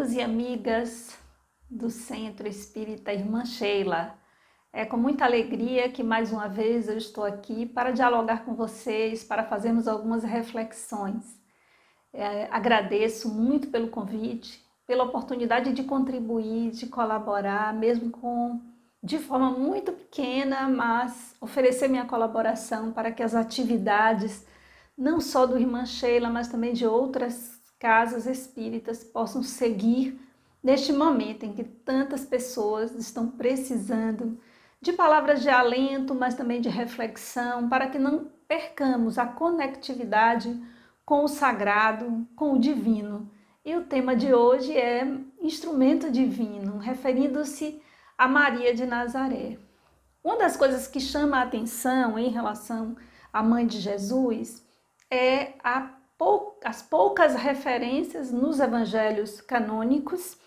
amigos e amigas do Centro Espírita Irmã Sheila. É com muita alegria que mais uma vez eu estou aqui para dialogar com vocês, para fazermos algumas reflexões. Agradeço muito pelo convite, pela oportunidade de contribuir, de colaborar, mesmo de forma muito pequena, mas oferecer minha colaboração para que as atividades, não só do Irmã Sheila, mas também de outras casas espíritas, possam seguir neste momento em que tantas pessoas estão precisando de palavras de alento, mas também de reflexão, para que não percamos a conectividade com o sagrado, com o divino. E o tema de hoje é instrumento divino, referindo-se a Maria de Nazaré. Uma das coisas que chama a atenção em relação à mãe de Jesus é as poucas referências nos evangelhos canônicos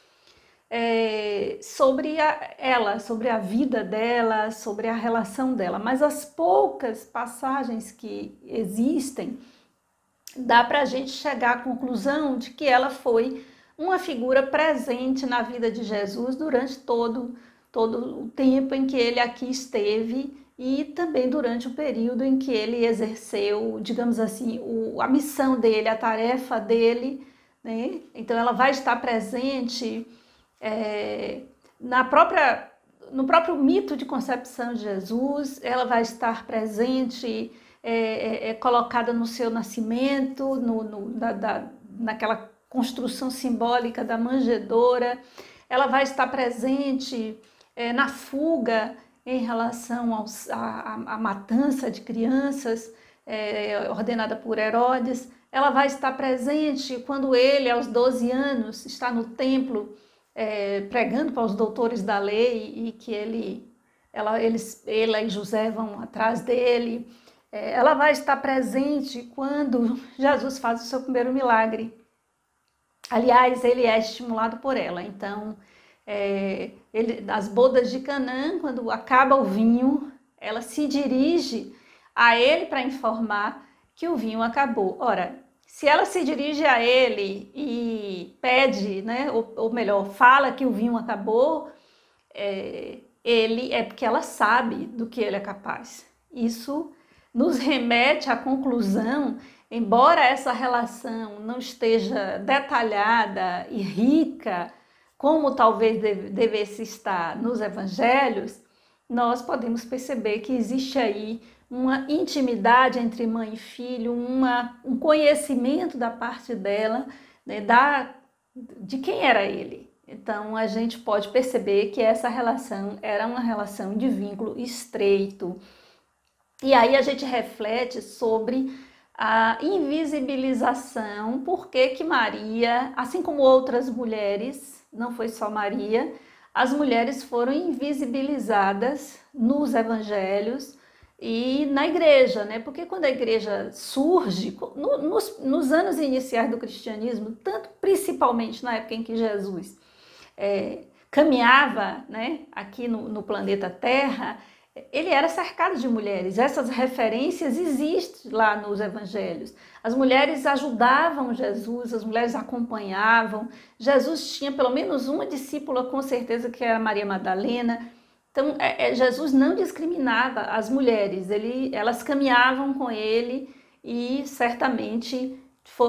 sobre ela, sobre a vida dela, sobre a relação dela. Mas as poucas passagens que existem, dá para a gente chegar à conclusão de que ela foi uma figura presente na vida de Jesus durante todo o tempo em que ele aqui esteve e também durante o período em que ele exerceu, digamos assim, a missão dele, a tarefa dele, né? Então ela vai estar presente no próprio mito de concepção de Jesus, ela vai estar presente, colocada no seu nascimento, naquela construção simbólica da manjedoura, ela vai estar presente na fuga em relação à matança de crianças ordenada por Herodes, ela vai estar presente quando ele, aos 12 anos, está no templo pregando para os doutores da lei e que ele e José vão atrás dele. Ela vai estar presente quando Jesus faz o seu primeiro milagre. Aliás, ele é estimulado por ela. Então, nas bodas de Canaã, quando acaba o vinho, ela se dirige a ele para informar que o vinho acabou. Ora, se ela se dirige a ele e pede, né, ou melhor, fala que o vinho acabou, porque ela sabe do que ele é capaz. Isso nos remete à conclusão, embora essa relação não esteja detalhada e rica, como talvez devesse estar nos evangelhos, nós podemos perceber que existe aí uma intimidade entre mãe e filho, um conhecimento da parte dela, né, de quem era ele. Então a gente pode perceber que essa relação era uma relação de vínculo estreito. E aí a gente reflete sobre a invisibilização, por que Maria, assim como outras mulheres, não foi só Maria, as mulheres foram invisibilizadas nos evangelhos e na igreja, né? Porque quando a igreja surge, nos anos iniciais do cristianismo, principalmente na época em que Jesus caminhava, né, aqui no planeta Terra, ele era cercado de mulheres. Essas referências existem lá nos evangelhos. As mulheres ajudavam Jesus, as mulheres acompanhavam. Jesus tinha pelo menos uma discípula, com certeza, que era Maria Madalena. Então, Jesus não discriminava as mulheres, elas caminhavam com ele e certamente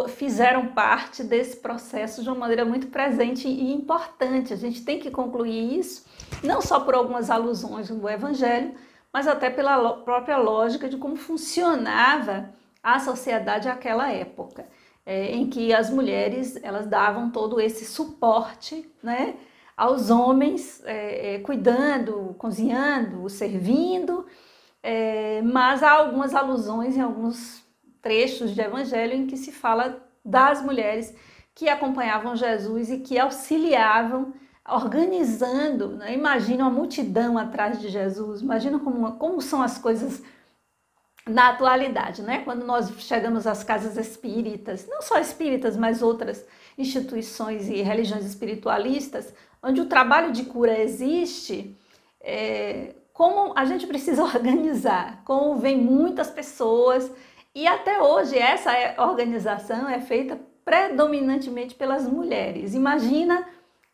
fizeram parte desse processo de uma maneira muito presente e importante. A gente tem que concluir isso, não só por algumas alusões no Evangelho, mas até pela própria lógica de como funcionava a sociedade àquela época, em que as mulheres elas davam todo esse suporte, né, aos homens, cuidando, cozinhando, servindo, mas há algumas alusões em alguns trechos de Evangelho em que se fala das mulheres que acompanhavam Jesus e que auxiliavam, organizando, né? Imagina uma multidão atrás de Jesus, imagina como são as coisas na atualidade, né? Quando nós chegamos às casas espíritas, não só espíritas, mas outras instituições e religiões espiritualistas, onde o trabalho de cura existe, como a gente precisa organizar, como vem muitas pessoas, e até hoje essa organização é feita predominantemente pelas mulheres. Imagina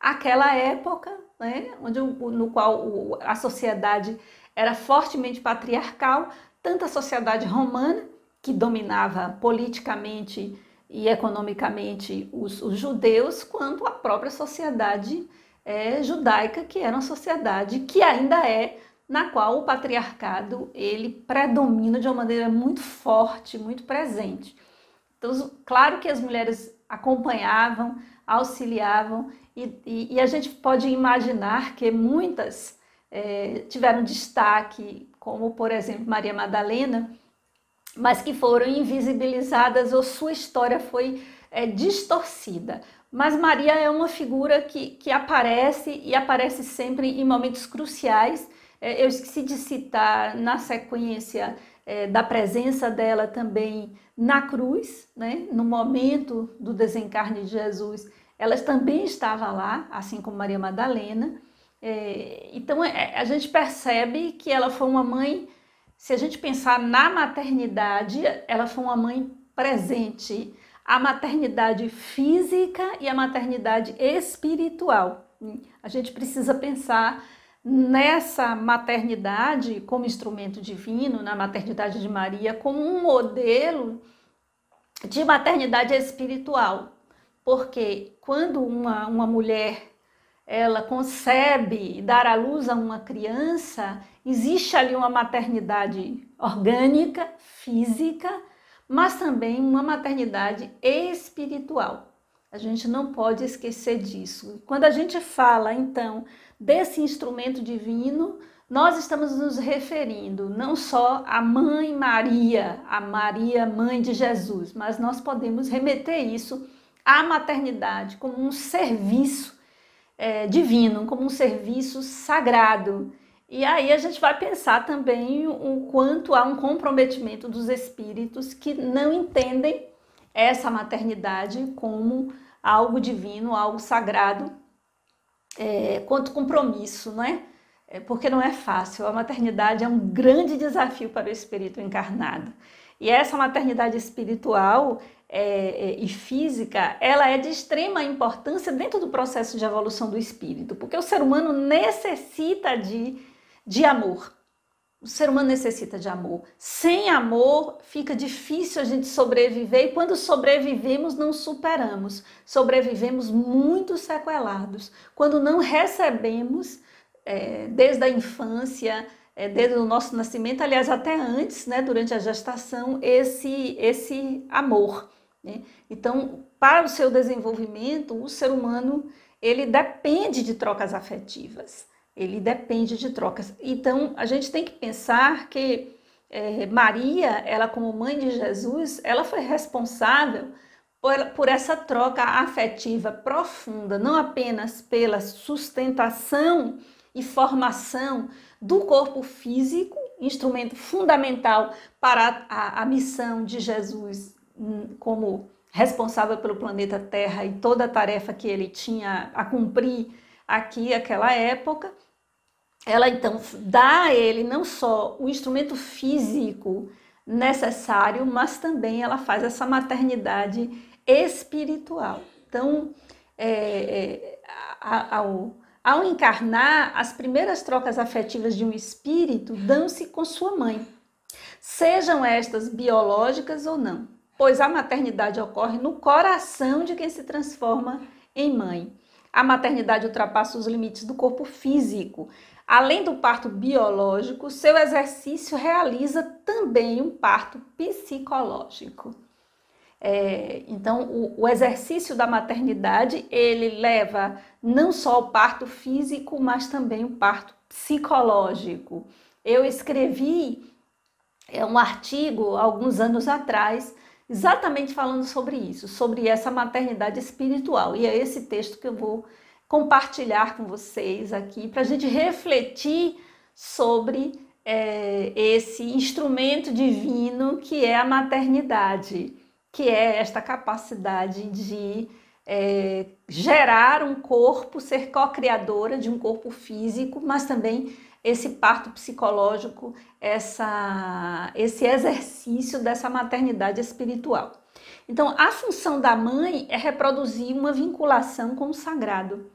aquela época, né, no qual a sociedade era fortemente patriarcal, tanto a sociedade romana, que dominava politicamente e economicamente os judeus, quanto a própria sociedade judaica, que era uma sociedade que ainda na qual o patriarcado ele predomina de uma maneira muito forte, muito presente. Então, claro que as mulheres acompanhavam, auxiliavam, e a gente pode imaginar que muitas tiveram destaque, como por exemplo Maria Madalena, mas que foram invisibilizadas ou sua história foi distorcida. Mas Maria é uma figura que aparece e aparece sempre em momentos cruciais. Eu esqueci de citar na sequência da presença dela também na cruz, né? No momento do desencarne de Jesus, ela também estava lá, assim como Maria Madalena. Então a gente percebe que ela foi uma mãe, se a gente pensar na maternidade, ela foi uma mãe presente, a maternidade física e a maternidade espiritual. A gente precisa pensar nessa maternidade como instrumento divino, na maternidade de Maria, como um modelo de maternidade espiritual. Porque quando uma mulher ela concebe dar à luz a uma criança, existe ali uma maternidade orgânica, física, mas também uma maternidade espiritual. A gente não pode esquecer disso. Quando a gente fala, então, desse instrumento divino, nós estamos nos referindo não só à Mãe Maria, a Maria, Mãe de Jesus, mas nós podemos remeter isso à maternidade como um serviço divino, como um serviço sagrado. E aí a gente vai pensar também o quanto há um comprometimento dos espíritos que não entendem essa maternidade como algo divino, algo sagrado, quanto compromisso, não é? Porque não é fácil. A maternidade é um grande desafio para o espírito encarnado. E essa maternidade espiritual e física, ela é de extrema importância dentro do processo de evolução do espírito, porque o ser humano necessita de amor. O ser humano necessita de amor. Sem amor, fica difícil a gente sobreviver, e quando sobrevivemos, não superamos. Sobrevivemos muito sequelados. Quando não recebemos, desde a infância, desde o nosso nascimento, aliás, até antes, né, durante a gestação, esse amor. Né? Então, para o seu desenvolvimento, o ser humano ele depende de trocas afetivas. Ele depende de trocas. Então, a gente tem que pensar que Maria, ela como mãe de Jesus, ela foi responsável por essa troca afetiva profunda, não apenas pela sustentação e formação do corpo físico, instrumento fundamental para a missão de Jesus como responsável pelo planeta Terra e toda a tarefa que ele tinha a cumprir aqui, naquela época. Ela então dá a ele não só o instrumento físico necessário, mas também ela faz essa maternidade espiritual. Então, ao encarnar, as primeiras trocas afetivas de um espírito dão-se com sua mãe, sejam estas biológicas ou não, pois a maternidade ocorre no coração de quem se transforma em mãe. A maternidade ultrapassa os limites do corpo físico. Além do parto biológico, seu exercício realiza também um parto psicológico. Então, o exercício da maternidade, ele leva não só o parto físico, mas também o parto psicológico. Eu escrevi um artigo, alguns anos atrás, exatamente falando sobre isso, sobre essa maternidade espiritual. E é esse texto que eu vou compartilhar com vocês aqui, para a gente refletir sobre esse instrumento divino que é a maternidade, que é esta capacidade de gerar um corpo, ser co-criadora de um corpo físico, mas também esse parto psicológico, esse exercício dessa maternidade espiritual. Então, a função da mãe é reproduzir uma vinculação com o sagrado.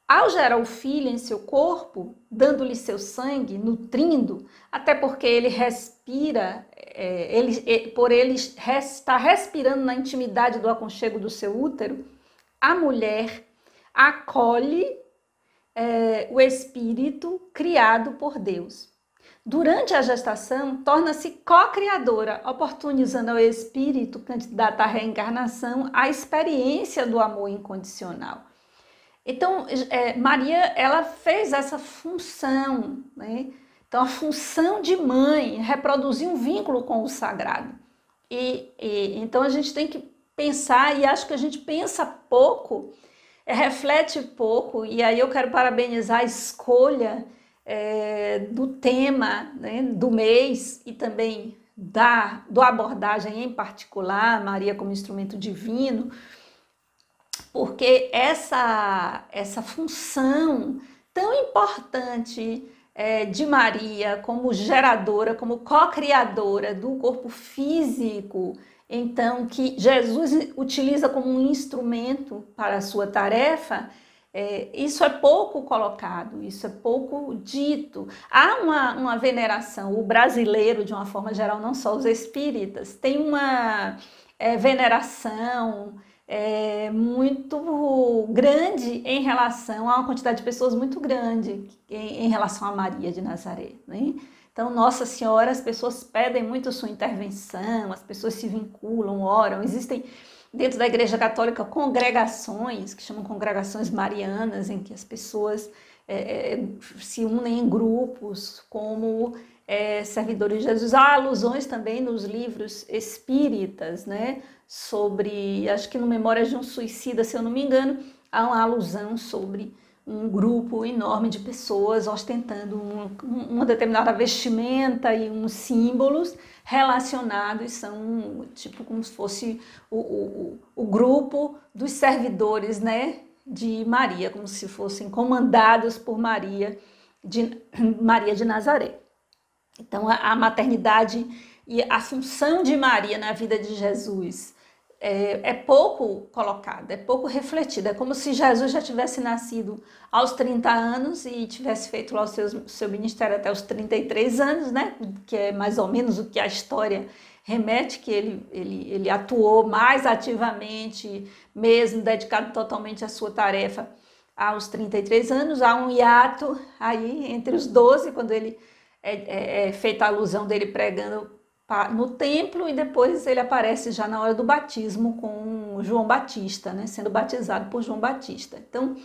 ao gerar o filho em seu corpo, dando-lhe seu sangue, nutrindo, até porque ele respira, por ele estar respirando na intimidade do aconchego do seu útero, a mulher acolhe o espírito criado por Deus. Durante a gestação, torna-se co-criadora, oportunizando ao espírito candidato à reencarnação a experiência do amor incondicional. Então, Maria, ela fez essa função, né? Então, a função de mãe, reproduzir um vínculo com o sagrado. Então, a gente tem que pensar, e acho que a gente pensa pouco, reflete pouco, e aí eu quero parabenizar a escolha do tema, né, do mês, e também do abordagem em particular, Maria como instrumento divino, porque essa função tão importante de Maria como geradora, como co-criadora do corpo físico, então que Jesus utiliza como um instrumento para a sua tarefa, isso é pouco colocado, isso é pouco dito. Há uma veneração, o brasileiro, de uma forma geral, não só os espíritas, tem uma veneração muito grande em relação a uma quantidade de pessoas muito grande em relação a Maria de Nazaré, né? Então, Nossa Senhora, as pessoas pedem muito sua intervenção, as pessoas se vinculam, oram. Existem dentro da Igreja Católica congregações, que chamam congregações marianas, em que as pessoas se unem em grupos como servidores de Jesus. Há alusões também nos livros espíritas, né? Sobre, acho que no Memórias de um Suicida, se eu não me engano, há uma alusão sobre um grupo enorme de pessoas ostentando uma determinada vestimenta e uns símbolos relacionados, são tipo como se fosse o grupo dos servidores, né, de Maria, como se fossem comandados por Maria de Nazaré. Então, a maternidade e a função de Maria na vida de Jesus é pouco colocada, é pouco refletida. É como se Jesus já tivesse nascido aos 30 anos e tivesse feito lá o seu ministério até os 33 anos, né? Que é mais ou menos o que a história remete, que ele atuou mais ativamente, mesmo dedicado totalmente à sua tarefa aos 33 anos. Há um hiato aí entre os 12, quando ele feita a alusão dele pregando no templo, e depois ele aparece já na hora do batismo com João Batista, né, sendo batizado por João Batista. Então,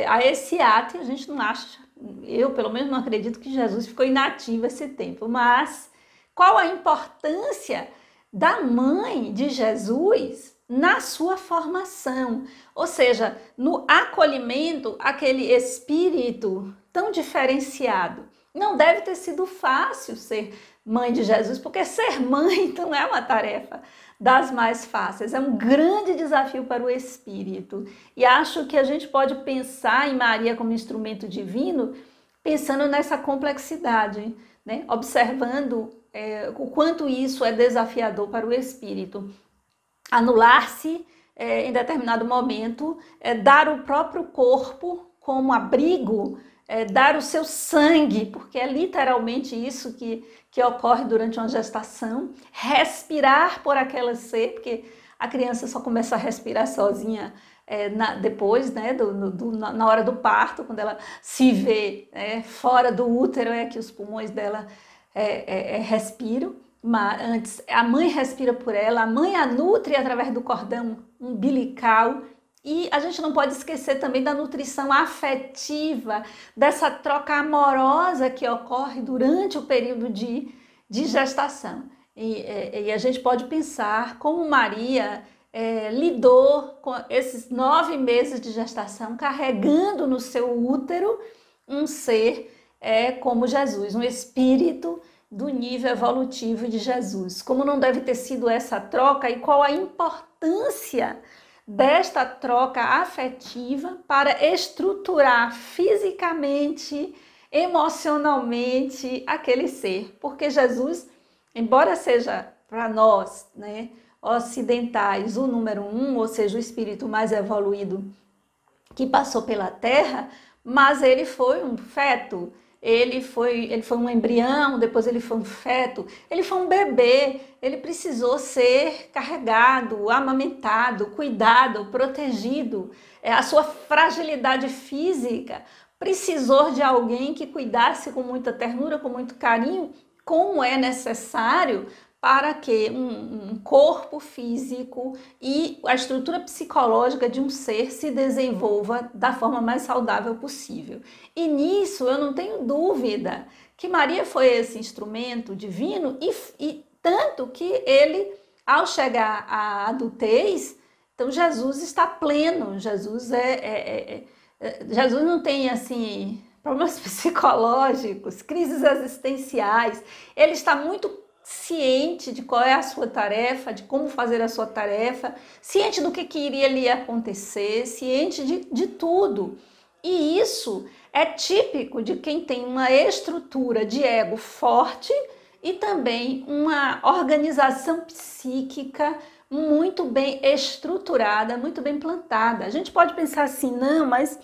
a esse ato a gente não acha, eu pelo menos não acredito que Jesus ficou inativo esse tempo, mas qual a importância da mãe de Jesus na sua formação, ou seja, no acolhimento àquele espírito tão diferenciado. Não deve ter sido fácil ser mãe de Jesus, porque ser mãe não é uma tarefa das mais fáceis, é um grande desafio para o espírito. E acho que a gente pode pensar em Maria como instrumento divino, pensando nessa complexidade, né? Observando o quanto isso é desafiador para o espírito. Anular-se em determinado momento, dar o próprio corpo como abrigo, dar o seu sangue, porque é literalmente isso que ocorre durante uma gestação, respirar por aquela ser, porque a criança só começa a respirar sozinha depois, né, na hora do parto, quando ela se vê fora do útero, que os pulmões dela respiram. Mas antes, a mãe respira por ela, a mãe a nutre através do cordão umbilical. E a gente não pode esquecer também da nutrição afetiva, dessa troca amorosa que ocorre durante o período de gestação. E a gente pode pensar como Maria lidou com esses 9 meses de gestação, carregando no seu útero um ser como Jesus, um espírito do nível evolutivo de Jesus. Como não deve ter sido essa troca e qual a importância desta troca afetiva para estruturar fisicamente, emocionalmente aquele ser. Porque Jesus, embora seja para nós, né, ocidentais, o número 1, ou seja, o espírito mais evoluído que passou pela terra, mas ele foi um feto, ele foi um embrião, depois ele foi um feto, ele foi um bebê, ele precisou ser carregado, amamentado, cuidado, protegido. A sua fragilidade física precisou de alguém que cuidasse com muita ternura, com muito carinho, como é necessário para que um corpo físico e a estrutura psicológica de um ser se desenvolva da forma mais saudável possível. E nisso eu não tenho dúvida que Maria foi esse instrumento divino e tanto que ele, ao chegar à adultez, então Jesus está pleno, Jesus Jesus não tem assim problemas psicológicos, crises existenciais, ele está muito ciente de qual é a sua tarefa, de como fazer a sua tarefa, ciente do que iria lhe acontecer, ciente de tudo. E isso é típico de quem tem uma estrutura de ego forte e também uma organização psíquica muito bem estruturada, muito bem plantada. A gente pode pensar assim, não, mas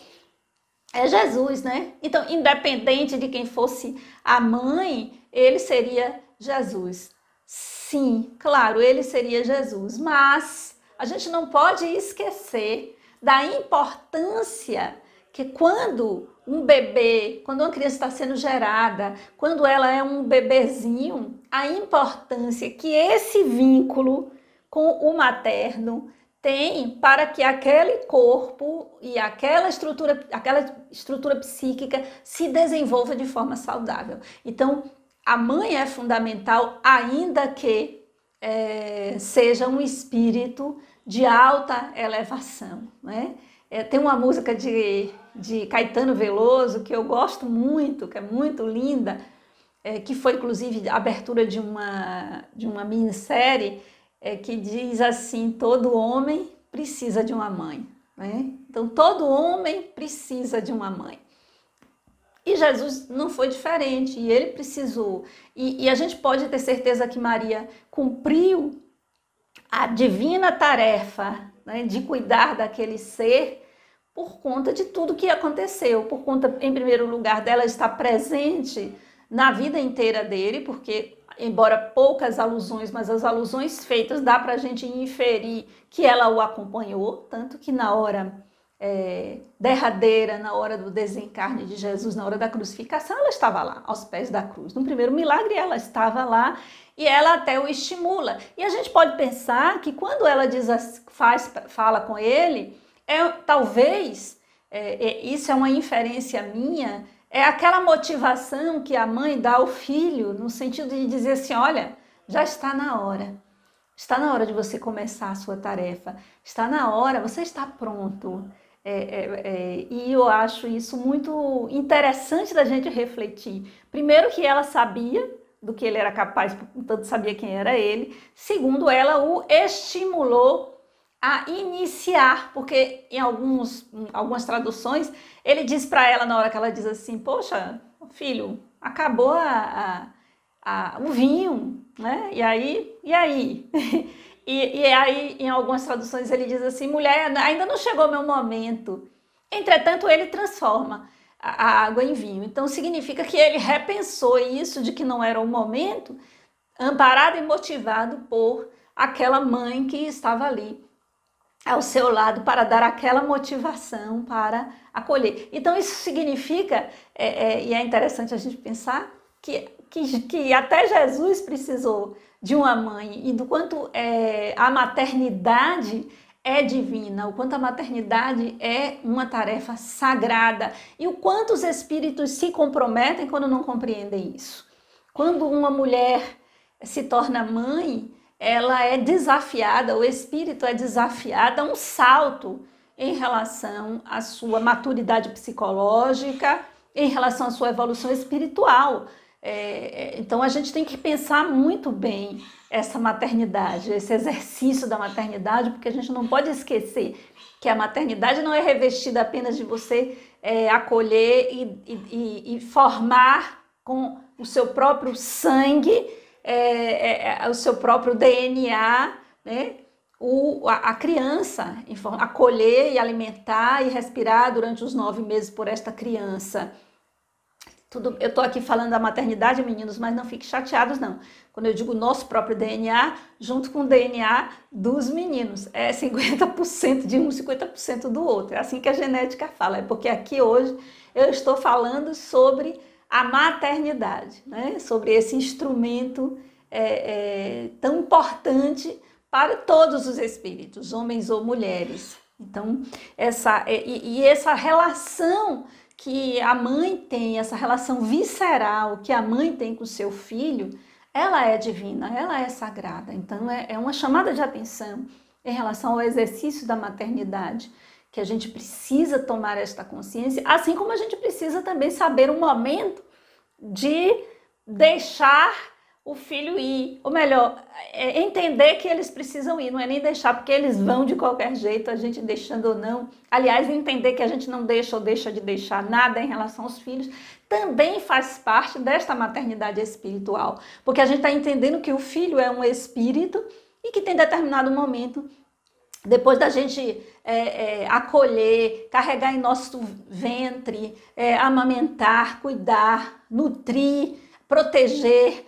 é Jesus, né? Então, independente de quem fosse a mãe, ele seria Jesus. Sim, claro, ele seria Jesus, mas a gente não pode esquecer da importância que quando um bebê, quando uma criança está sendo gerada, quando ela é um bebezinho, a importância que esse vínculo com o materno tem para que aquele corpo e aquela estrutura psíquica se desenvolva de forma saudável. Então, a mãe é fundamental, ainda que seja um espírito de alta elevação, né? Tem uma música de Caetano Veloso que eu gosto muito, que é muito linda, que foi inclusive a abertura de uma minissérie, que diz assim: todo homem precisa de uma mãe, né? Então todo homem precisa de uma mãe. E Jesus não foi diferente, e ele precisou. E a gente pode ter certeza que Maria cumpriu a divina tarefa, né, de cuidar daquele ser por conta de tudo que aconteceu, por conta, em primeiro lugar, dela estar presente na vida inteira dele, porque, embora poucas alusões, mas as alusões feitas dá para a gente inferir que ela o acompanhou, tanto que na hora derradeira, na hora do desencarne de Jesus, na hora da crucificação, ela estava lá, aos pés da cruz. No primeiro milagre, ela estava lá e ela até o estimula. E a gente pode pensar que quando ela fala com ele, talvez, isso é uma inferência minha, é aquela motivação que a mãe dá ao filho, no sentido de dizer assim: olha, já está na hora. Está na hora de você começar a sua tarefa. Está na hora, você está pronto. E eu acho isso muito interessante da gente refletir. Primeiro, que ela sabia do que ele era capaz, portanto sabia quem era ele. Segundo, ela o estimulou a iniciar, porque em algumas traduções ele diz para ela, na hora que ela diz assim: poxa, filho, acabou o vinho, né? E aí? E aí, em algumas traduções, ele diz assim: mulher, ainda não chegou meu momento. Entretanto, ele transforma a água em vinho. Então, significa que ele repensou isso, de que não era o momento, amparado e motivado por aquela mãe que estava ali ao seu lado para dar aquela motivação para acolher. Então, isso significa, e é interessante a gente pensar, que até Jesus precisou de uma mãe, e do quanto a maternidade é divina, o quanto a maternidade é uma tarefa sagrada, e o quanto os espíritos se comprometem quando não compreendem isso. Quando uma mulher se torna mãe, ela é desafiada, o espírito é desafiado a um salto em relação à sua maturidade psicológica, em relação à sua evolução espiritual. Então a gente tem que pensar muito bem essa maternidade, esse exercício da maternidade, porque a gente não pode esquecer que a maternidade não é revestida apenas de você acolher e formar com o seu próprio sangue, o seu próprio DNA, né, a criança, acolher e alimentar e respirar durante os 9 meses por esta criança. Eu estou aqui falando da maternidade, meninos, mas não fiquem chateados, não. Quando eu digo nosso próprio DNA, junto com o DNA dos meninos. É 50% de um, 50% do outro. É assim que a genética fala. É porque aqui hoje eu estou falando sobre a maternidade, né? Sobre esse instrumento tão importante para todos os espíritos, homens ou mulheres. Então, essa relação que a mãe tem, essa relação visceral que a mãe tem com o seu filho, ela é divina, ela é sagrada. Então, é uma chamada de atenção em relação ao exercício da maternidade, que a gente precisa tomar esta consciência, assim como a gente precisa também saber o momento de deixar o filho ir, ou melhor, entender que eles precisam ir, não é nem deixar, porque eles vão de qualquer jeito, a gente deixando ou não. Aliás, entender que a gente não deixa ou deixa de deixar nada em relação aos filhos, também faz parte desta maternidade espiritual, porque a gente está entendendo que o filho é um espírito e que tem determinado momento, depois da gente acolher, carregar em nosso ventre, amamentar, cuidar, nutrir, proteger,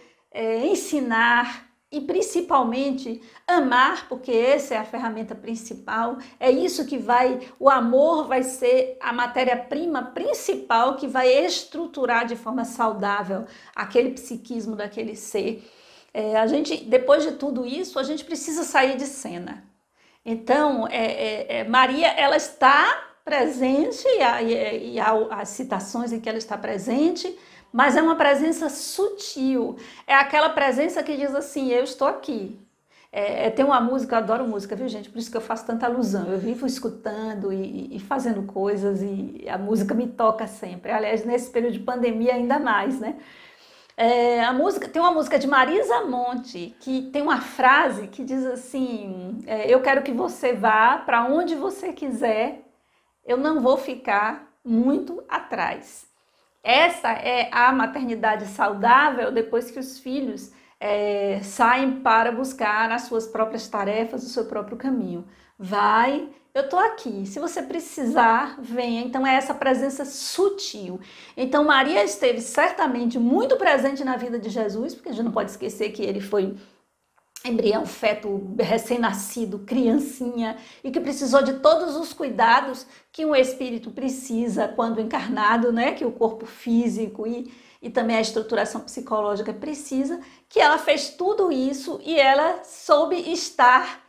ensinar e principalmente amar, porque essa é a ferramenta principal. É isso que o amor vai ser a matéria-prima principal que vai estruturar de forma saudável aquele psiquismo daquele ser. Depois de tudo isso, a gente precisa sair de cena. Então, Maria, ela está presente, e há as citações em que ela está presente, mas é uma presença sutil, é aquela presença que diz assim, eu estou aqui. Tem uma música, eu adoro música, viu gente? Por isso que eu faço tanta alusão, eu vivo escutando e fazendo coisas e a música me toca sempre. Aliás, nesse período de pandemia ainda mais, né? Tem uma música de Marisa Monte que tem uma frase que diz assim, eu quero que você vá para onde você quiser, eu não vou ficar muito atrás. Essa é a maternidade saudável depois que os filhos saem para buscar as suas próprias tarefas, o seu próprio caminho. Vai, eu estou aqui, se você precisar, venha. Então é essa presença sutil. Então Maria esteve certamente muito presente na vida de Jesus, porque a gente não pode esquecer que ele foi embrião, feto, recém-nascido, criancinha, e que precisou de todos os cuidados que um espírito precisa quando encarnado, né? Que o corpo físico e também a estruturação psicológica precisa, que ela fez tudo isso e ela soube estar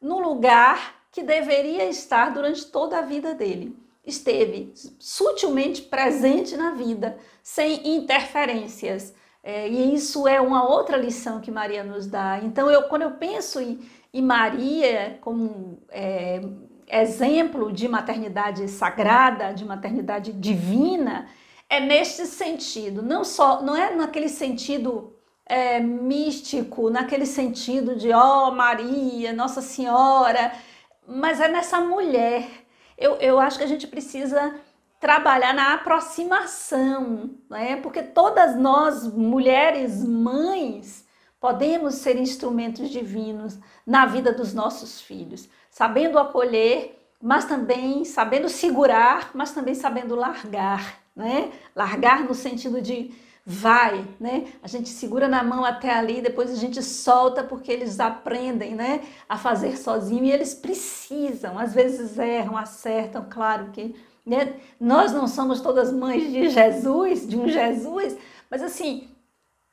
no lugar que deveria estar durante toda a vida dele. Esteve sutilmente presente na vida, sem interferências. E isso é uma outra lição que Maria nos dá. Então, quando eu penso em Maria como exemplo de maternidade sagrada, de maternidade divina, é neste sentido. Não é naquele sentido místico, naquele sentido de Maria, Nossa Senhora, mas é nessa mulher. Eu acho que a gente precisa trabalhar na aproximação, né? Porque todas nós, mulheres, mães, podemos ser instrumentos divinos na vida dos nossos filhos, sabendo acolher, mas também sabendo segurar, mas também sabendo largar, né? Largar no sentido de vai, né? A gente segura na mão até ali, depois a gente solta porque eles aprendem, né? A fazer sozinho e eles precisam, às vezes erram, acertam, claro que nós não somos todas mães de um Jesus, mas assim,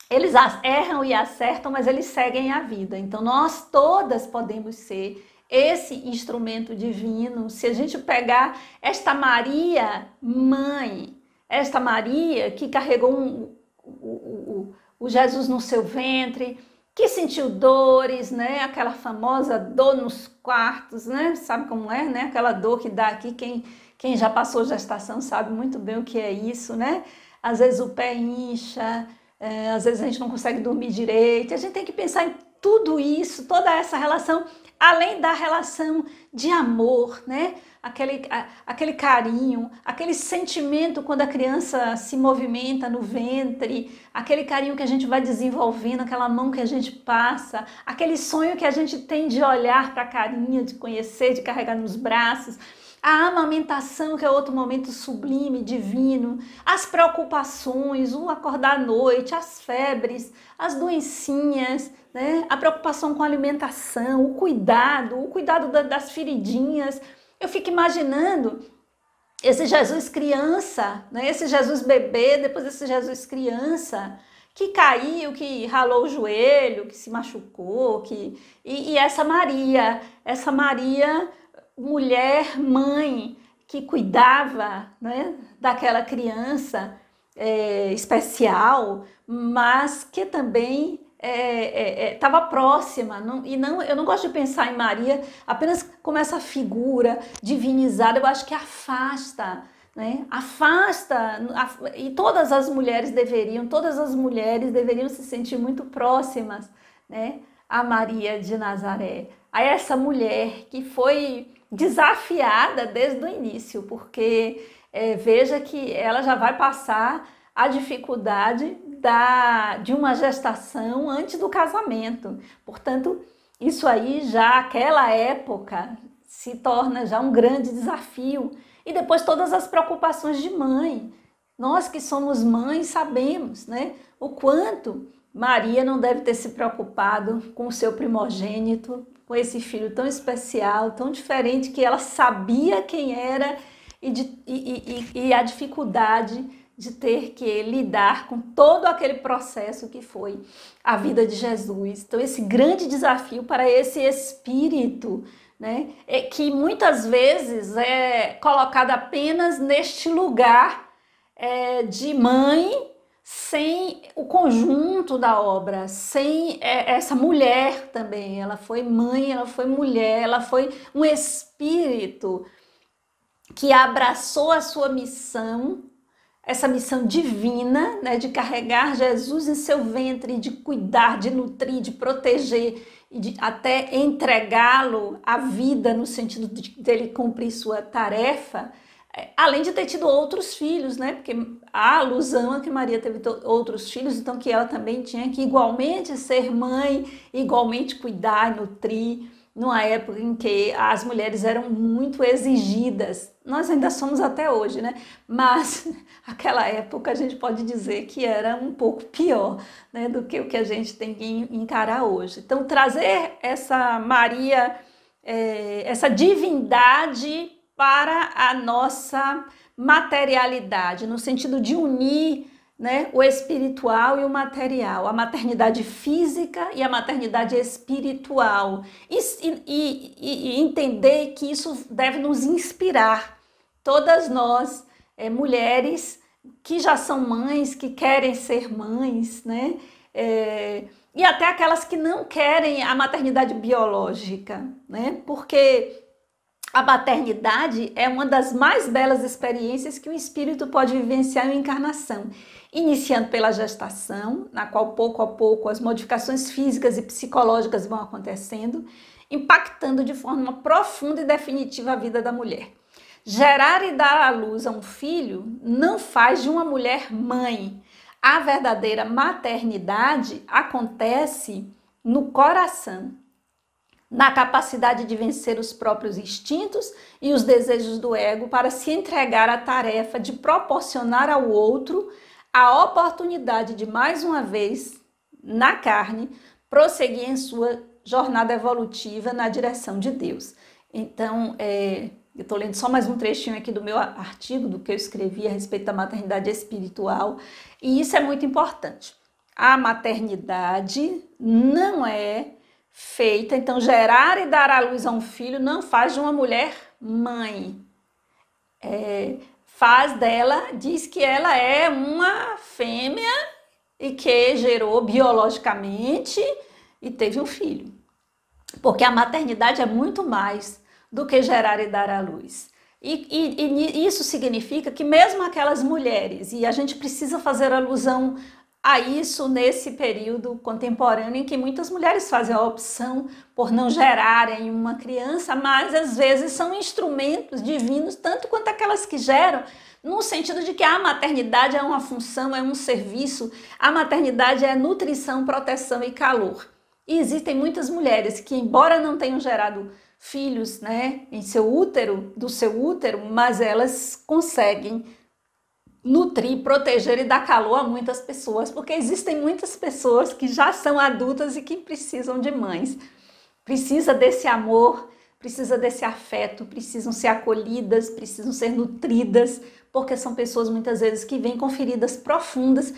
eles erram e acertam, mas eles seguem a vida. Então nós todas podemos ser esse instrumento divino. Se a gente pegar esta Maria mãe, esta Maria que carregou o Jesus no seu ventre, que sentiu dores, né? Aquela famosa dor nos quartos, né? Sabe como é, né? Aquela dor que dá aqui, quem já passou gestação sabe muito bem o que é isso, né? Às vezes o pé incha, às vezes a gente não consegue dormir direito. A gente tem que pensar em tudo isso, toda essa relação, além da relação de amor, né? Aquele carinho, aquele sentimento quando a criança se movimenta no ventre, aquele carinho que a gente vai desenvolvendo, aquela mão que a gente passa, aquele sonho que a gente tem de olhar para a carinha, de conhecer, de carregar nos braços, a amamentação, que é outro momento sublime, divino, as preocupações, o acordar à noite, as febres, as doencinhas, né? A preocupação com a alimentação, o cuidado das feridinhas. Eu fico imaginando esse Jesus criança, né? Esse Jesus bebê, depois esse Jesus criança, que caiu, que ralou o joelho, que se machucou, e essa Maria, mulher, mãe, que cuidava, né, daquela criança especial, mas que também estava próxima. Eu não gosto de pensar em Maria apenas como essa figura divinizada. Eu acho que afasta, né? E todas as mulheres deveriam se sentir muito próximas, né, a Maria de Nazaré, a essa mulher que foi desafiada desde o início, porque veja que ela já vai passar a dificuldade de uma gestação antes do casamento. Portanto, isso aí já, aquela época, se torna já um grande desafio. E depois todas as preocupações de mãe. Nós que somos mães sabemos, né, o quanto Maria não deve ter se preocupado com o seu primogênito, com esse filho tão especial, tão diferente, que ela sabia quem era e a dificuldade de ter que lidar com todo aquele processo que foi a vida de Jesus. Então, esse grande desafio para esse espírito, né, que muitas vezes é colocado apenas neste lugar de mãe, sem o conjunto da obra, sem essa mulher também. Ela foi mãe, ela foi mulher, ela foi um espírito que abraçou a sua missão, essa missão divina, né, de carregar Jesus em seu ventre, de cuidar, de nutrir, de proteger e de até entregá-lo à vida no sentido dele cumprir sua tarefa, além de ter tido outros filhos, né? Porque a alusão a que Maria teve outros filhos, então que ela também tinha que igualmente ser mãe, igualmente cuidar, nutrir, numa época em que as mulheres eram muito exigidas. Nós ainda somos até hoje, né? Mas aquela época a gente pode dizer que era um pouco pior, né, do que o que a gente tem que encarar hoje. Então, trazer essa Maria, essa divindade para a nossa materialidade, no sentido de unir, né, o espiritual e o material, a maternidade física e a maternidade espiritual, e entender que isso deve nos inspirar, todas nós, mulheres que já são mães, que querem ser mães, né, e até aquelas que não querem a maternidade biológica, né, porque a maternidade é uma das mais belas experiências que o espírito pode vivenciar em encarnação, iniciando pela gestação, na qual pouco a pouco as modificações físicas e psicológicas vão acontecendo, impactando de forma profunda e definitiva a vida da mulher. Gerar e dar à luz a um filho não faz de uma mulher mãe. A verdadeira maternidade acontece no coração, na capacidade de vencer os próprios instintos e os desejos do ego para se entregar à tarefa de proporcionar ao outro a oportunidade de, mais uma vez, na carne, prosseguir em sua jornada evolutiva na direção de Deus. Então, eu estou lendo só mais um trechinho aqui do meu artigo, do que eu escrevi a respeito da maternidade espiritual, e isso é muito importante. A maternidade não é feita, então gerar e dar à luz a um filho não faz de uma mulher mãe. Faz dela, diz que ela é uma fêmea e que gerou biologicamente e teve um filho. Porque a maternidade é muito mais do que gerar e dar à luz. E isso significa que mesmo aquelas mulheres, e a gente precisa fazer alusão a isso nesse período contemporâneo em que muitas mulheres fazem a opção por não gerarem uma criança, mas às vezes são instrumentos divinos, tanto quanto aquelas que geram, no sentido de que a maternidade é uma função, é um serviço, a maternidade é nutrição, proteção e calor. E existem muitas mulheres que, embora não tenham gerado filhos, né, em seu útero, do seu útero, mas elas conseguem nutrir, proteger e dar calor a muitas pessoas, porque existem muitas pessoas que já são adultas e que precisam de mães. Precisa desse amor, precisa desse afeto, precisam ser acolhidas, precisam ser nutridas, porque são pessoas muitas vezes que vêm com feridas profundas,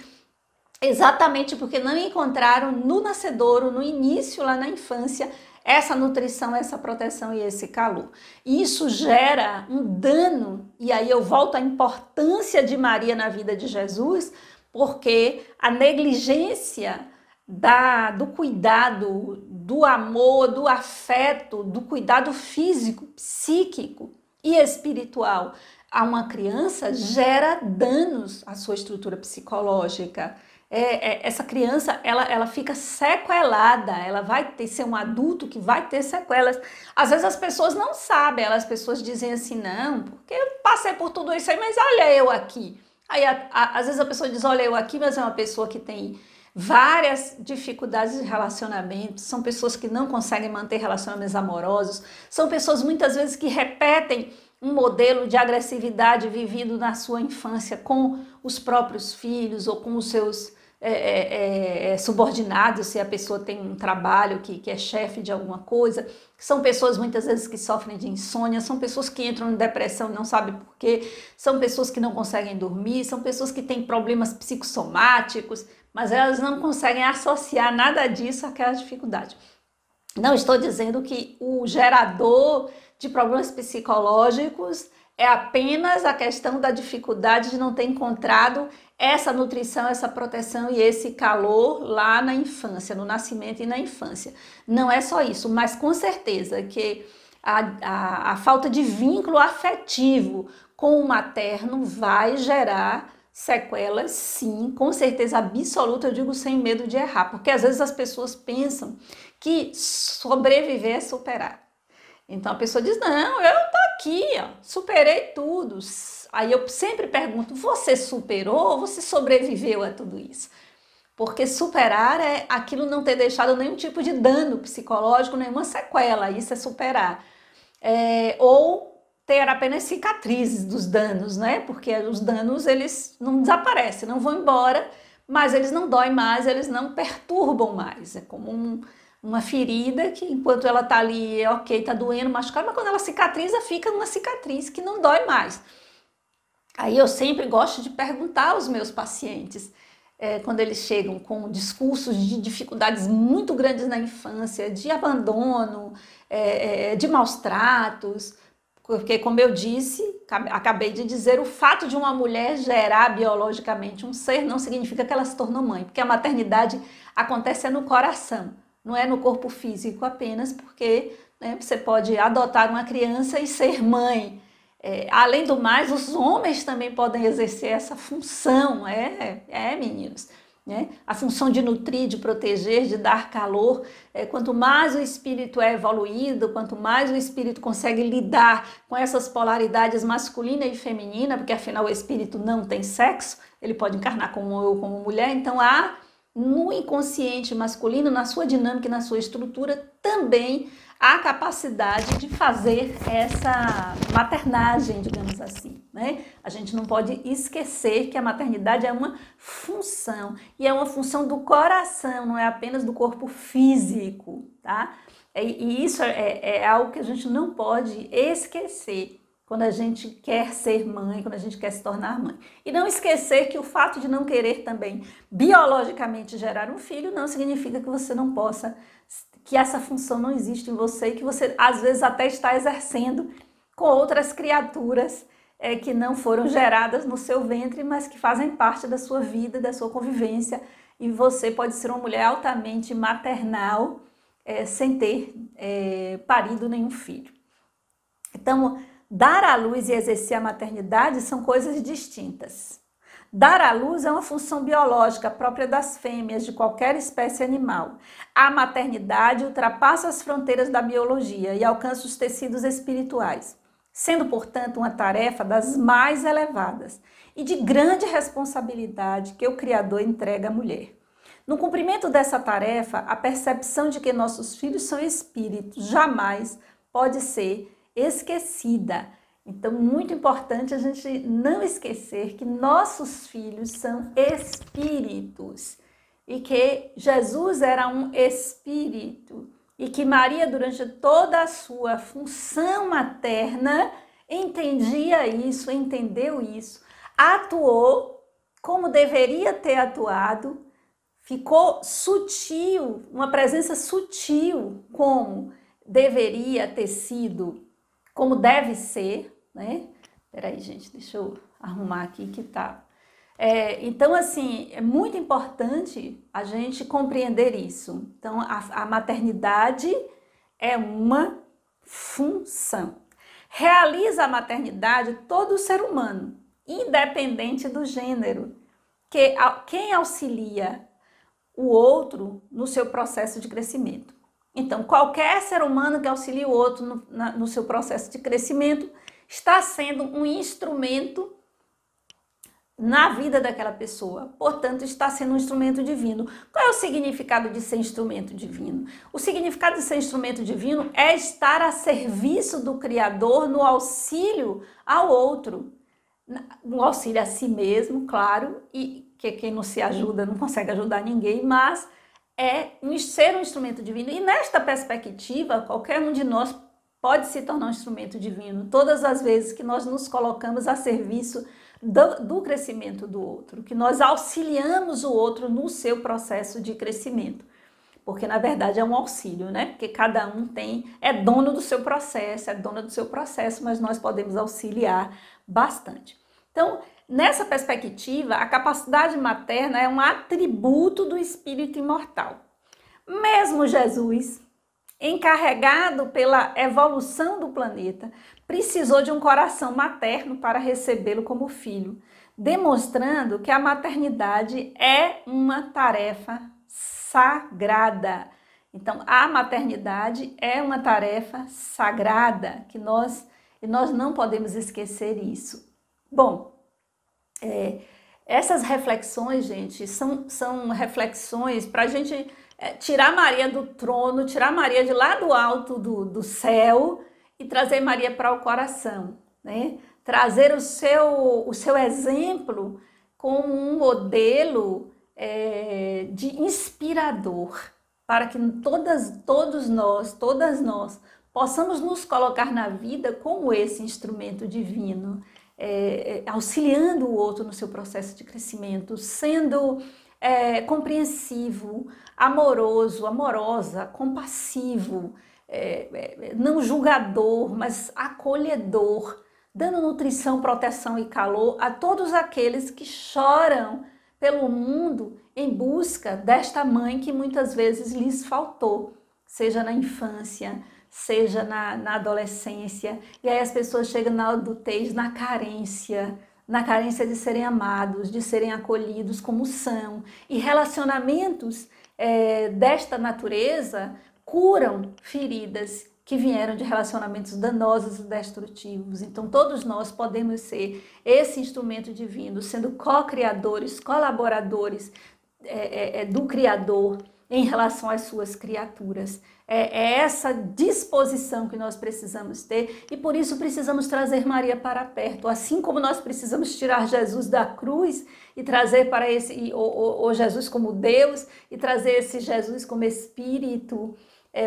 exatamente porque não encontraram no nascedouro, no início, lá na infância, essa nutrição, essa proteção e esse calor. E isso gera um dano, e aí eu volto à importância de Maria na vida de Jesus, porque a negligência do cuidado, do amor, do afeto, do cuidado físico, psíquico e espiritual a uma criança gera danos à sua estrutura psicológica. Essa criança, ela fica sequelada, ela vai ser um adulto que vai ter sequelas. Às vezes as pessoas não sabem, as pessoas dizem assim, não, porque eu passei por tudo isso aí, mas olha eu aqui. Aí às vezes a pessoa diz, olha eu aqui, mas é uma pessoa que tem várias dificuldades de relacionamento, são pessoas que não conseguem manter relacionamentos amorosos, são pessoas muitas vezes que repetem um modelo de agressividade vivido na sua infância com os próprios filhos ou com os seus subordinados, se a pessoa tem um trabalho que é chefe de alguma coisa. São pessoas muitas vezes que sofrem de insônia, são pessoas que entram em depressão e não sabem por quê, são pessoas que não conseguem dormir, são pessoas que têm problemas psicossomáticos, mas elas não conseguem associar nada disso àquela dificuldade. Não estou dizendo que o gerador de problemas psicológicos é apenas a questão da dificuldade de não ter encontrado essa nutrição, essa proteção e esse calor lá na infância, no nascimento e na infância. Não é só isso, mas com certeza que a falta de vínculo afetivo com o materno vai gerar sequelas, sim, com certeza absoluta, eu digo sem medo de errar, porque às vezes as pessoas pensam que sobreviver é superar. Então a pessoa diz, não, eu tô aqui, ó, superei tudo. Aí eu sempre pergunto, você superou ou você sobreviveu a tudo isso? Porque superar é aquilo não ter deixado nenhum tipo de dano psicológico, nenhuma sequela, isso é superar. Ou ter apenas cicatrizes dos danos, né? Porque os danos, eles não desaparecem, não vão embora, mas eles não doem mais, eles não perturbam mais. É como uma ferida que enquanto ela tá ali, ok, tá doendo, machucada, mas quando ela cicatriza, fica uma cicatriz que não dói mais. Aí eu sempre gosto de perguntar aos meus pacientes, quando eles chegam com discursos de dificuldades muito grandes na infância, de abandono, de maus tratos, porque, como eu disse, acabei de dizer, o fato de uma mulher gerar biologicamente um ser não significa que ela se tornou mãe, porque a maternidade acontece no coração, não é no corpo físico apenas, porque você pode adotar uma criança e ser mãe. Além do mais, os homens também podem exercer essa função, meninos. A função de nutrir, de proteger, de dar calor. Quanto mais o espírito é evoluído, quanto mais o espírito consegue lidar com essas polaridades masculina e feminina, porque afinal o espírito não tem sexo, ele pode encarnar como eu, como mulher, então há no inconsciente masculino, na sua dinâmica e na sua estrutura, também a capacidade de fazer essa maternagem, digamos assim, né? A gente não pode esquecer que a maternidade é uma função, e é uma função do coração, não é apenas do corpo físico, tá? E isso é algo que a gente não pode esquecer quando a gente quer ser mãe, quando a gente quer se tornar mãe. E não esquecer que o fato de não querer também biologicamente gerar um filho não significa que você não possa, que essa função não existe em você e que você às vezes até está exercendo com outras criaturas que não foram geradas no seu ventre, mas que fazem parte da sua vida, da sua convivência, e você pode ser uma mulher altamente maternal sem ter parido nenhum filho. Então, dar à luz e exercer a maternidade são coisas distintas. Dar à luz é uma função biológica própria das fêmeas de qualquer espécie animal. A maternidade ultrapassa as fronteiras da biologia e alcança os tecidos espirituais, sendo, portanto, uma tarefa das mais elevadas e de grande responsabilidade que o Criador entrega à mulher. No cumprimento dessa tarefa, a percepção de que nossos filhos são espíritos jamais pode ser esquecida. Então, muito importante a gente não esquecer que nossos filhos são espíritos e que Jesus era um espírito e que Maria, durante toda a sua função materna, entendia isso, entendeu isso, atuou como deveria ter atuado, ficou sutil, uma presença sutil como deveria ter sido, como deve ser, né? Peraí, gente, deixa eu arrumar aqui que tá. Então, assim, é muito importante a gente compreender isso. Então, a maternidade é uma função. Realiza a maternidade todo ser humano, independente do gênero, que quem auxilia o outro no seu processo de crescimento. Então, qualquer ser humano que auxilie o outro no seu processo de crescimento está sendo um instrumento na vida daquela pessoa. Portanto, está sendo um instrumento divino. Qual é o significado de ser instrumento divino? O significado de ser instrumento divino é estar a serviço do Criador no auxílio ao outro. No auxílio a si mesmo, claro, e que quem não se ajuda não consegue ajudar ninguém, mas ser um instrumento divino. E nesta perspectiva, qualquer um de nós pode se tornar um instrumento divino todas as vezes que nós nos colocamos a serviço do crescimento do outro, que nós auxiliamos o outro no seu processo de crescimento. Porque, na verdade, é um auxílio, né? Porque cada um é dono do seu processo, é dona do seu processo, mas nós podemos auxiliar bastante. Então, nessa perspectiva, a capacidade materna é um atributo do espírito imortal. Mesmo Jesus, encarregado pela evolução do planeta, precisou de um coração materno para recebê-lo como filho, demonstrando que a maternidade é uma tarefa sagrada. Então, a maternidade é uma tarefa sagrada que nós não podemos esquecer isso. Bom, essas reflexões, gente, são reflexões para a gente tirar Maria do trono, tirar Maria de lá do alto do céu e trazer Maria para o coração, né? Trazer o seu exemplo como um modelo de inspirador, para que todas nós possamos nos colocar na vida como esse instrumento divino, auxiliando o outro no seu processo de crescimento, sendo compreensivo, amoroso, amorosa, compassivo, não julgador, mas acolhedor, dando nutrição, proteção e calor a todos aqueles que choram pelo mundo em busca desta mãe que muitas vezes lhes faltou, seja na infância, seja na adolescência, e aí as pessoas chegam na adultez na carência de serem amados, de serem acolhidos como são. E relacionamentos desta natureza curam feridas que vieram de relacionamentos danosos e destrutivos. Então, todos nós podemos ser esse instrumento divino, sendo co-criadores, colaboradores do Criador em relação às suas criaturas. É essa disposição que nós precisamos ter e por isso precisamos trazer Maria para perto, assim como nós precisamos tirar Jesus da cruz e trazer para ou Jesus como Deus e trazer esse Jesus como Espírito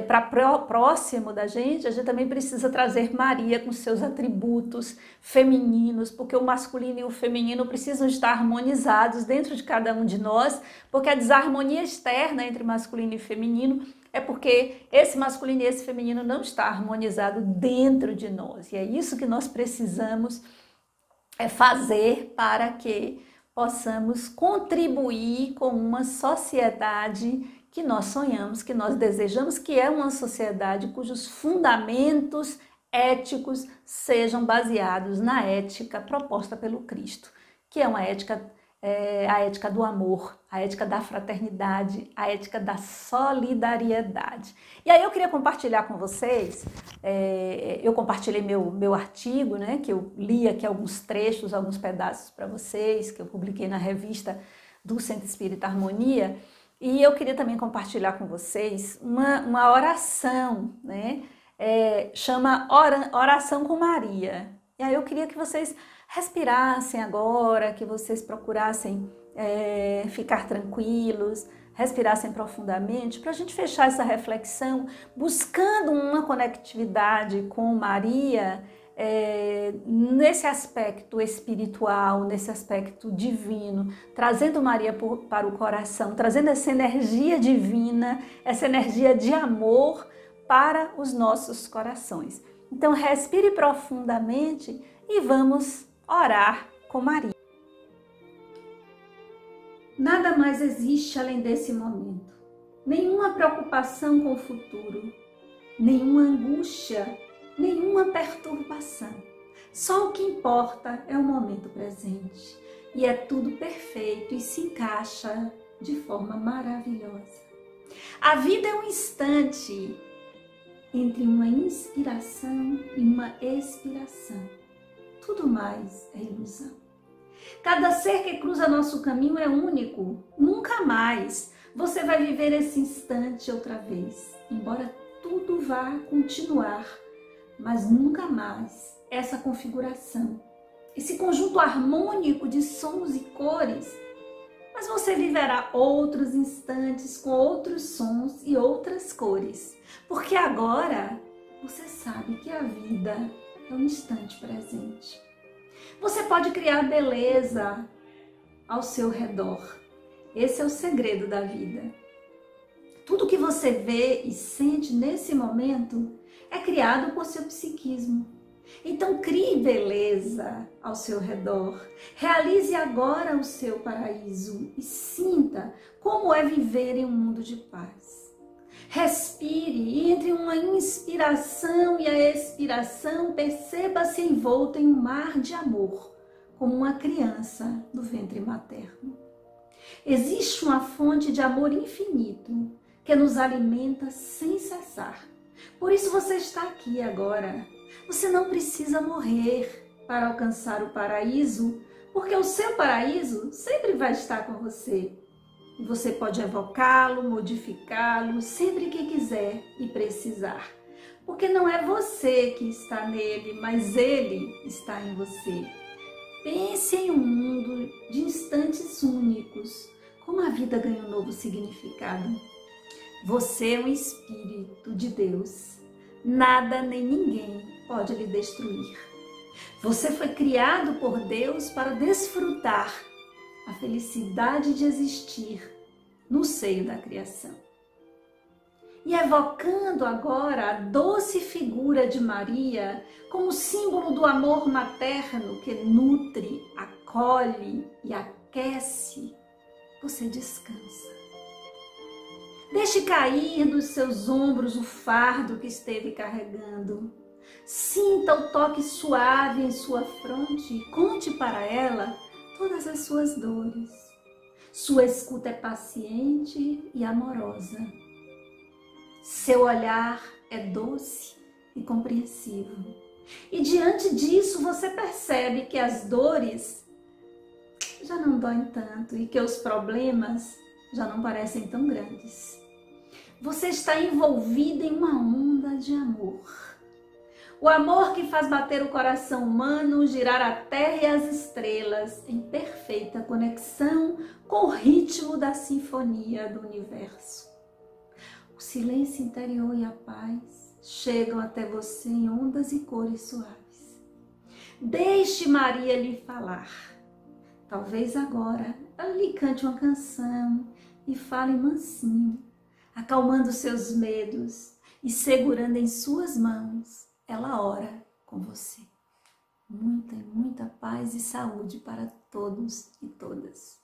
para próximo da gente, a gente também precisa trazer Maria com seus atributos femininos, porque o masculino e o feminino precisam estar harmonizados dentro de cada um de nós, porque a desarmonia externa entre masculino e feminino é porque esse masculino e esse feminino não está harmonizado dentro de nós. E é isso que nós precisamos fazer para que possamos contribuir com uma sociedade que nós sonhamos, que nós desejamos, que é uma sociedade cujos fundamentos éticos sejam baseados na ética proposta pelo Cristo, que é uma ética a ética do amor, a ética da fraternidade, a ética da solidariedade. E aí eu queria compartilhar com vocês, eu compartilhei meu artigo, né, que eu li aqui alguns trechos, alguns pedaços para vocês, que eu publiquei na revista do Centro Espírita Harmonia, e eu queria também compartilhar com vocês uma oração, né, chama Oração com Maria. E aí eu queria que vocês respirassem agora, que vocês procurassem ficar tranquilos, respirassem profundamente, para a gente fechar essa reflexão, buscando uma conectividade com Maria, nesse aspecto espiritual, nesse aspecto divino, trazendo Maria para o coração, trazendo essa energia divina, essa energia de amor para os nossos corações. Então respire profundamente e vamos orar com Maria. Nada mais existe além desse momento. Nenhuma preocupação com o futuro, nenhuma angústia, nenhuma perturbação. Só o que importa é o momento presente. E é tudo perfeito e se encaixa de forma maravilhosa. A vida é um instante entre uma inspiração e uma expiração. Tudo mais é ilusão. Cada ser que cruza nosso caminho é único. Nunca mais você vai viver esse instante outra vez. Embora tudo vá continuar, mas nunca mais essa configuração, esse conjunto harmônico de sons e cores. Mas você viverá outros instantes com outros sons e outras cores. Porque agora você sabe que a vida é um instante presente. Você pode criar beleza ao seu redor. Esse é o segredo da vida. Tudo que você vê e sente nesse momento é criado por seu psiquismo. Então crie beleza ao seu redor. Realize agora o seu paraíso e sinta como é viver em um mundo de paz. Respire e entre uma inspiração e a expiração, perceba-se envolto em um mar de amor, como uma criança do ventre materno. Existe uma fonte de amor infinito que nos alimenta sem cessar. Por isso você está aqui agora. Você não precisa morrer para alcançar o paraíso, porque o seu paraíso sempre vai estar com você. E você pode evocá-lo, modificá-lo, sempre que quiser e precisar. Porque não é você que está nele, mas ele está em você. Pense em um mundo de instantes únicos, como a vida ganha um novo significado. Você é um espírito de Deus. Nada nem ninguém pode lhe destruir. Você foi criado por Deus para desfrutar a felicidade de existir no seio da criação. E evocando agora a doce figura de Maria como símbolo do amor materno que nutre, acolhe e aquece, você descansa. Deixe cair dos seus ombros o fardo que esteve carregando. Sinta o toque suave em sua fronte e conte para ela todas as suas dores. Sua escuta é paciente e amorosa. Seu olhar é doce e compreensivo. E diante disso você percebe que as dores já não doem tanto e que os problemas já não parecem tão grandes. Você está envolvida em uma onda de amor. O amor que faz bater o coração humano, girar a terra e as estrelas em perfeita conexão com o ritmo da sinfonia do universo. O silêncio interior e a paz chegam até você em ondas e cores suaves. Deixe Maria lhe falar. Talvez agora ela lhe cante uma canção e fale mansinho, acalmando seus medos e segurando em suas mãos. Ela ora com você. Muita paz e saúde para todos e todas.